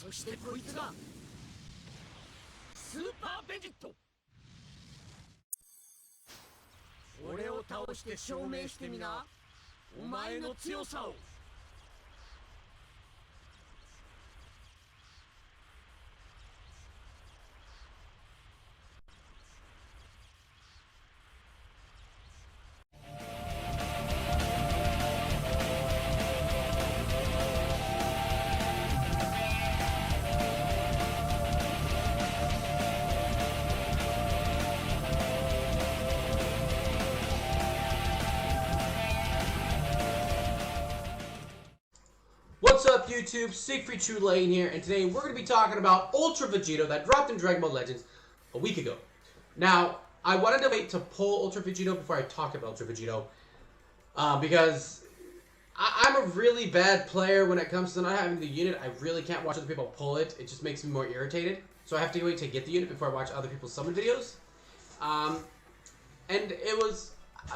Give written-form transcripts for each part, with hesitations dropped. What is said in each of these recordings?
そしてこいつがスーパーベジット。俺を倒して証明してみな、お前の強さを。What's up YouTube, Siegfried True Lane here, and today we're going to be talking about Ultra Vegito that dropped in Dragon Ball Legends a week ago. Now, I wanted to wait to pull Ultra Vegito before I talk about Ultra Vegito, because I'm a really bad player when it comes to not having the unit. I really can't watch other people pull it. It just makes me more irritated. So I have to wait to get the unit before I watch other people's summon videos. And it was,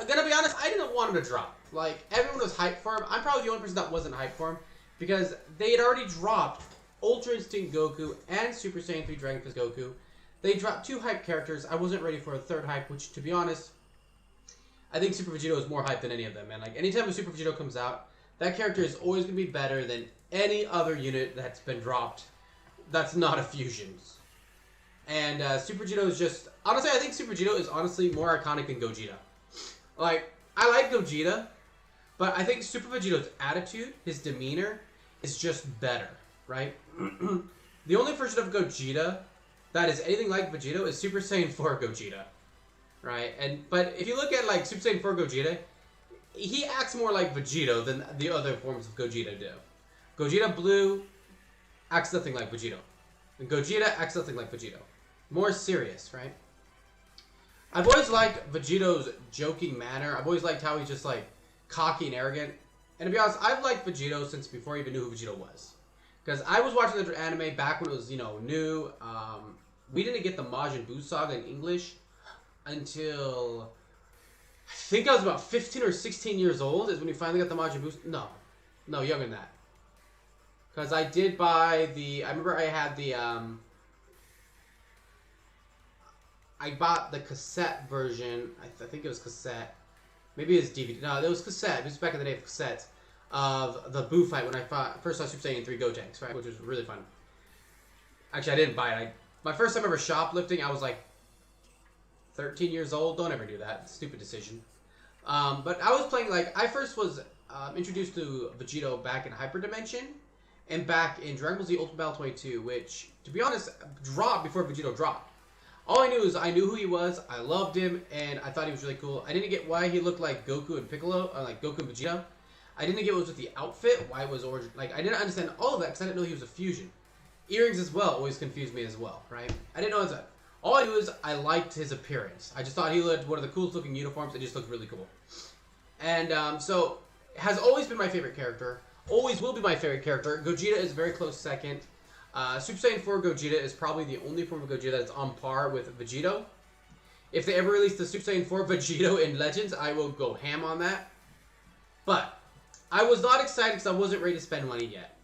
gonna be honest, I didn't want him to drop. Like, everyone was hyped for him. I'm probably the only person that wasn't hyped for him, because they had already dropped Ultra Instinct Goku and Super Saiyan 3 Dragon Fist Goku. They dropped two hype characters. I wasn't ready for a third hype, which, to be honest, I think Super Vegito is more hype than any of them. And like, anytime a Super Vegito comes out, that character is always going to be better than any other unit that's been dropped that's not a fusions. And Super Vegito is just... Honestly, I think Super Vegito is honestly more iconic than Gogeta. Like, I like Gogeta, but I think Super Vegito's attitude, his demeanor, is just better, right? The only version of Gogeta that is anything like Vegito is Super Saiyan 4 Gogeta, right? But if you look at like Super Saiyan 4 Gogeta, he acts more like Vegito than the other forms of Gogeta do. Gogeta Blue acts nothing like Vegito, and Gogeta acts nothing like Vegito. More serious, right? I've always liked Vegito's joking manner. I've always liked how he's just like cocky and arrogant. And to be honest, I've liked Vegito since before I even knew who Vegito was. Because I was watching the anime back when it was, you know, new. We didn't get the Majin Buu saga in English until I think I was about 15 or 16 years old is when we finally got the Majin Buu. No, younger than that. Because I did buy the, I remember I had the, I bought the cassette version. I think it was cassette. Maybe it was DVD. No, it was cassette. It was back in the day of cassettes of the Buu fight when I first saw Super Saiyan 3 Gotenks, right? Which was really fun. Actually, I didn't buy it. My first time ever shoplifting, I was like 13 years old. Don't ever do that. Stupid decision. But I was playing, like, I first was introduced to Vegito back in Hyper Dimension and back in Dragon Ball Z Ultimate Battle 22, which, to be honest, dropped before Vegito dropped. All I knew is I knew who he was, I loved him, and I thought he was really cool. I didn't get why he looked like Goku and Piccolo, or like Goku and Vegeta. I didn't get what was with the outfit, why it was origin. Like, I didn't understand all of that because I didn't know he was a fusion. Earrings as well always confused me as well, right? I didn't know that. All I knew is I liked his appearance. I just thought he looked one of the coolest looking uniforms. It just looked really cool. And so, has always been my favorite character. Always will be my favorite character. Gogeta is very close second. Super Saiyan 4 Gogeta is probably the only form of Gogeta that's on par with Vegito. If they ever release the Super Saiyan 4 Vegito in Legends, I will go ham on that. But I was not excited because I wasn't ready to spend money yet.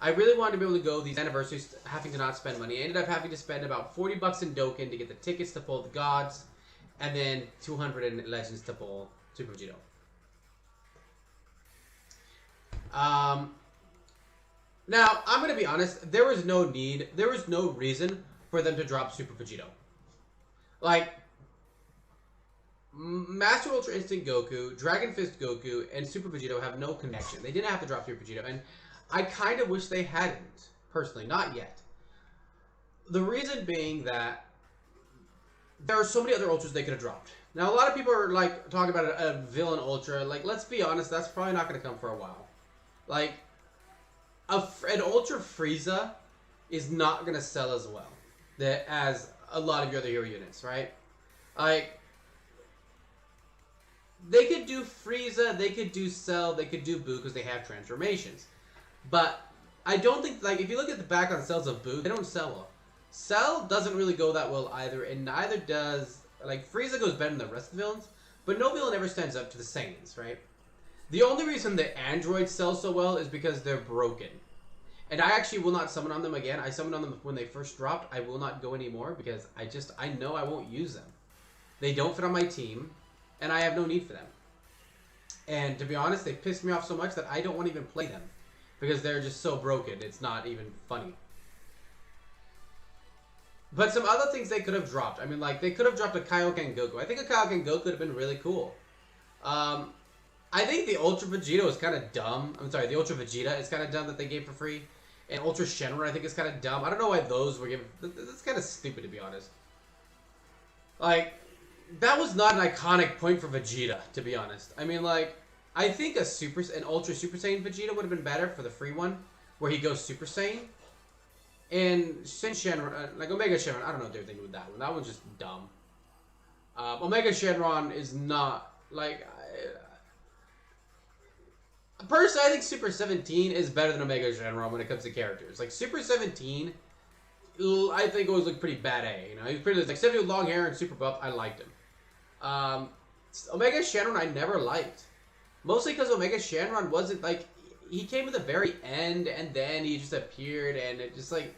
I really wanted to be able to go these anniversaries having to not spend money. I ended up having to spend about 40 bucks in Dokkan to get the tickets to pull the gods, and then 200 in Legends to pull Super Vegito. Now, I'm going to be honest, there was no need, there was no reason for them to drop Super Vegito. Like, Master Ultra Instinct Goku, Dragon Fist Goku, and Super Vegito have no connection. They didn't have to drop Super Vegito, and I kind of wish they hadn't, personally, not yet. The reason being that there are so many other Ultras they could have dropped. Now, a lot of people are, like, talking about a villain Ultra. Like, let's be honest, that's probably not going to come for a while. Like, an Ultra Frieza is not going to sell as well as a lot of your other hero units, right? Like, they could do Frieza, they could do Cell, they could do Buu because they have transformations. But I don't think, like, if you look at the back on cells of Buu, they don't sell well. Cell doesn't really go that well either, and neither does, like, Frieza goes better than the rest of the villains, but no villain ever stands up to the Saiyans, right? The only reason the androids sell so well is because they're broken. And I actually will not summon on them again. I summoned on them when they first dropped. I will not go anymore because I know I won't use them. They don't fit on my team, and I have no need for them. And to be honest, they pissed me off so much that I don't want to even play them because they're just so broken. It's not even funny. But some other things they could have dropped. I mean, like, they could have dropped a Kaioken Goku. I think a Kaioken Goku would have been really cool. I think the Ultra Vegito is kind of dumb. I'm sorry, the Ultra Vegeta is kind of dumb that they gave for free. And Ultra Shenron, I think, is kind of dumb. I don't know why those were given. That's kind of stupid, to be honest. Like, that was not an iconic point for Vegeta, to be honest. I mean, like, I think an Ultra Super Saiyan Vegeta would have been better for the free one, where he goes Super Saiyan. And Shenron, like Omega Shenron, I don't know what they're thinking with that one. That one's just dumb. Omega Shenron is not, like... Personally, I think Super 17 is better than Omega Shenron when it comes to characters. Like, Super 17, I think always looked pretty bad A. You know, he's pretty, like, except with long hair and super buff, I liked him. Omega Shenron I never liked. Mostly because Omega Shenron wasn't, like... He came at the very end, and then he just appeared, and it just, like...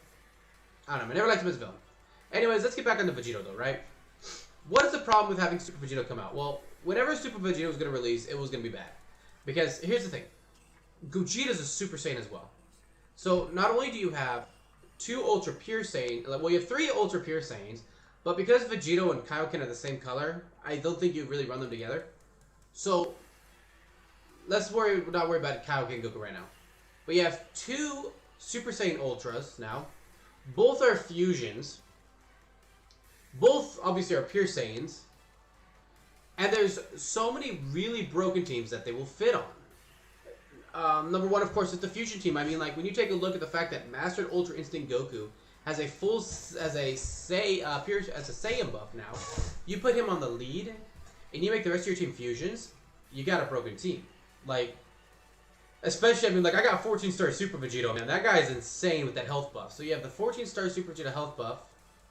I don't know, I never liked him as a villain. Anyways, let's get back on the Vegito, though, right? What is the problem with having Super Vegito come out? Well, whenever Super Vegito was going to release, it was going to be bad. Because, here's the thing. Gogeta's a Super Saiyan as well. So, not only do you have 2 Ultra Pure Saiyan... Well, you have 3 Ultra Pure Saiyans, but because Vegito and Kaioken are the same color, I don't think you really run them together. So... Let's not worry about Kaioken Goku right now. But you have 2 Super Saiyan Ultras now. Both are fusions. Both, obviously, are Pure Saiyans. And there's so many really broken teams that they will fit on. Number one, of course, is the fusion team. I mean, like, when you take a look at the fact that Mastered Ultra Instinct Goku has a Saiyan buff now, you put him on the lead, and you make the rest of your team fusions, you got a broken team. Like, especially, I mean, like, I got 14-star Super Vegito, man. That guy is insane with that health buff. So you have the 14-star Super Vegeta health buff,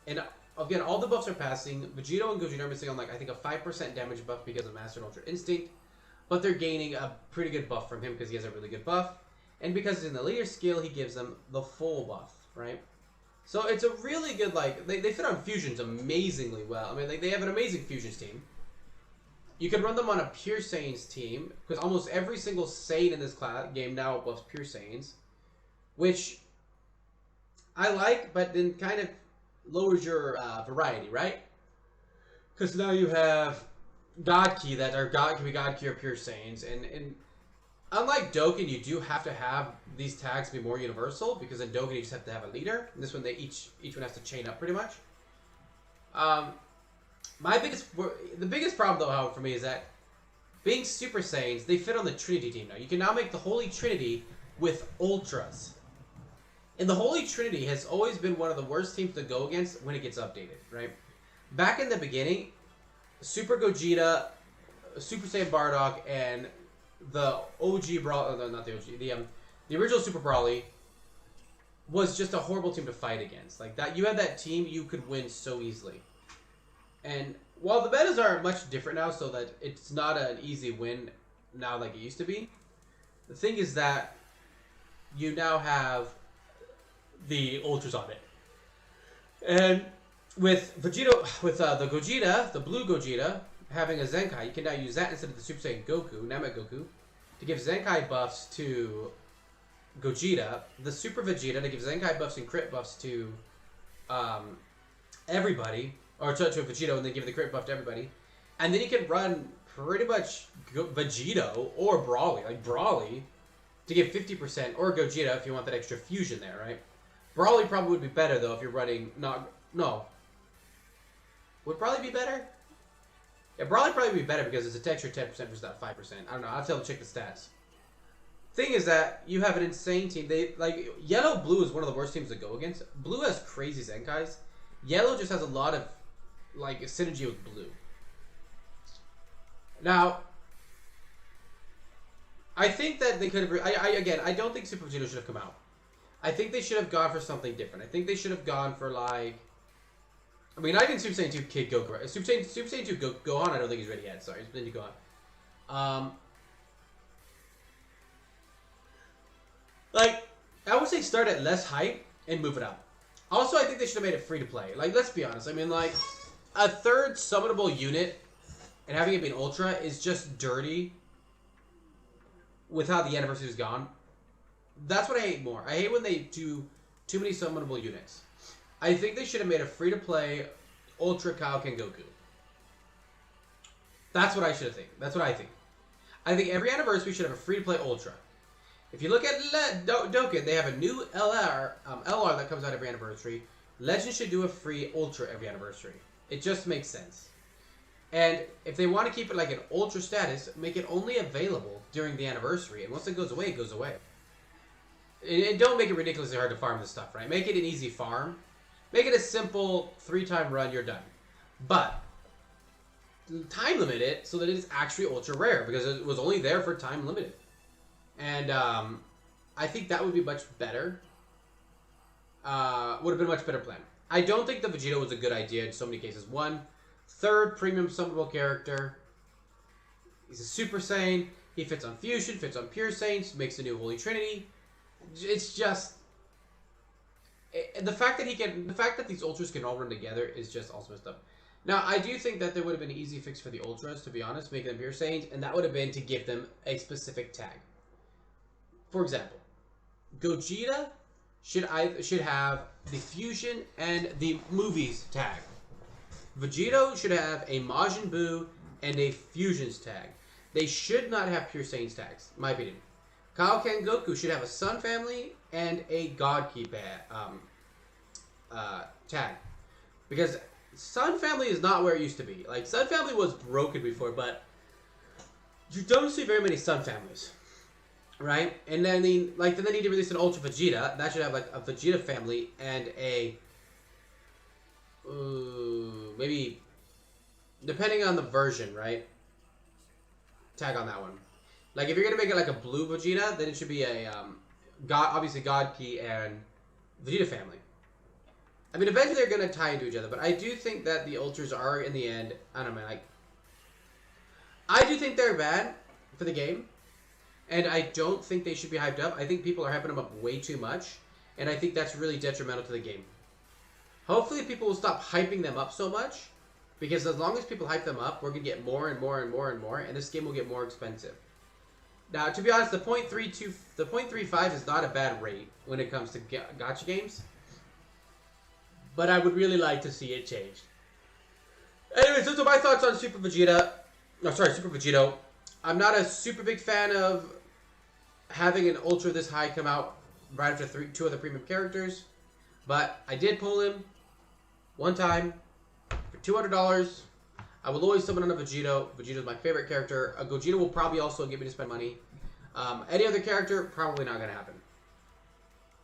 and again, all the buffs are passing. Vegito and Gogeta are missing on, like, I think a 5% damage buff because of Master Ultra Instinct, but they're gaining a pretty good buff from him because he has a really good buff, and because it's in the leader skill, he gives them the full buff, right? So it's a really good, like, they fit on fusions amazingly well. I mean, like, they have an amazing fusions team. You can run them on a Pure Saiyans team, because almost every single Saiyan in this game now buffs Pure Saiyans, which I like, but then kind of lowers your variety, right? Because now you have God Ki that can be God Ki or Pure Saiyans, and unlike Dokkan, you do have to have these tags be more universal, because in Dokkan you just have to have a leader. In this one, each one has to chain up pretty much. The biggest problem, though, however, for me is that being Super Saiyans, they fit on the Trinity team now. You can now make the Holy Trinity with Ultras. And the Holy Trinity has always been one of the worst teams to go against when it gets updated, right? Back in the beginning, Super Gogeta, Super Saiyan Bardock, and the OG Brawl... No, not the OG. The original Super Brawly was just a horrible team to fight against. Like, that, you had that team, you could win so easily. And while the metas are much different now, so that it's not an easy win now like it used to be, the thing is that you now have the Ultras on it. And with Vegito, with the Gogeta, the blue Gogeta, having a Zenkai, you can now use that instead of the Super Saiyan Goku, Namek Goku, to give Zenkai buffs to Gogeta, the Super Vegeta to give Zenkai buffs and crit buffs to everybody, or to Vegito, and then give the crit buff to everybody. And then you can run pretty much Vegito or Brawly, like Brawly, to give 50%, or Gogeta if you want that extra fusion there, right? Brawly probably would be better, though, if you're running... No. Would Brawly be better? Yeah, Brawly probably be better because it's a extra 10% versus that 5%. I don't know. I'll have to check the stats. Thing is that you have an insane team. Yellow-Blue is one of the worst teams to go against. Blue has crazy Zenkais. Yellow just has a lot of, like, synergy with Blue. Now, I think that they could have... Again, I don't think Super Vegito should have come out. I think they should have gone for something different. I think they should have gone for, like... I mean, not even Super Saiyan 2 Kid Goku. Right? Super Saiyan 2 Gohan, I don't think he's ready yet. Sorry, Super Saiyan 2 Gohan. Like, I would say start at less hype and move it up. Also, I think they should have made it free to play. Like, let's be honest. I mean, like, a third summonable unit and having it be an Ultra is just dirty with how the anniversary is gone. That's what I hate more. I hate when they do too many summonable units. I think they should have made a free-to-play Ultra Kaioken Goku. That's what I should have think. That's what I think. I think every anniversary should have a free-to-play Ultra. If you look at Dokkan, they have a new LR that comes out every anniversary. Legends should do a free Ultra every anniversary. It just makes sense. And if they want to keep it like an Ultra status, make it only available during the anniversary. And once it goes away, it goes away. And don't make it ridiculously hard to farm this stuff, right? Make it an easy farm. Make it a simple 3-time run, you're done. But time limit it so that it is actually ultra rare, because it was only there for time limited. And I think that would be much better. Would have been a much better plan. I don't think the Vegito was a good idea in so many cases. One, third premium summonable character. He's a Super Saiyan. He fits on Fusion, fits on Pure Saiyans, makes a new Holy Trinity. It's just the fact that these ultras can all run together is just also messed up. Now, I do think that there would have been an easy fix for the ultras, to be honest, making them Pure Saiyans, and that would have been to give them a specific tag. For example, Gogeta should have the Fusion and the Movies tag. Vegito should have a Majin Buu and a Fusions tag. They should not have Pure Saiyans tags, in my opinion. Kaioken Goku should have a Sun Family and a God Key tag. Because Sun Family is not where it used to be. Like, Sun Family was broken before, but you don't see very many Sun Families. Right? And then they need to release an Ultra Vegeta. That should have like a Vegeta family and a maybe, depending on the version, right? Tag on that one. Like, if you're gonna make it like a blue Vegeta, then it should be a obviously God Key and Vegeta family. I mean, eventually they're gonna tie into each other, but I do think that the Ultras are, in the end, I don't know, like, I do think they're bad for the game, and I don't think they should be hyped up. I think people are hyping them up way too much, and I think that's really detrimental to the game. Hopefully people will stop hyping them up so much, because as long as people hype them up, we're gonna get more and more and more and more, and this game will get more expensive. Now, to be honest, the 0.35 is not a bad rate when it comes to gacha games. But I would really like to see it changed. Anyways, those are my thoughts on Super Vegeta. No, sorry, Super Vegito. I'm not a super big fan of having an Ultra this high come out right after two other premium characters. But I did pull him one time for $200. I will always summon on a Vegito. Vegito's my favorite character. A Gogeta will probably also get me to spend money. Any other character, probably not going to happen.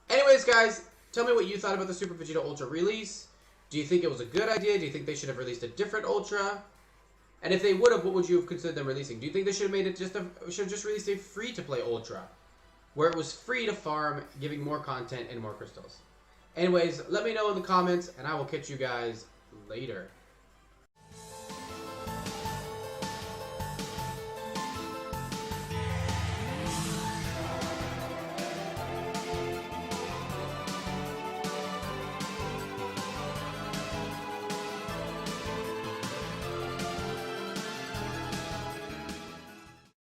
Anyways, guys, tell me what you thought about the Super Vegito Ultra release. Do you think it was a good idea? Do you think they should have released a different Ultra? And if they would have, what would you have considered them releasing? Do you think they should have made it should have just released a free-to-play Ultra, where it was free to farm, giving more content and more crystals? Anyways, let me know in the comments, and I will catch you guys later.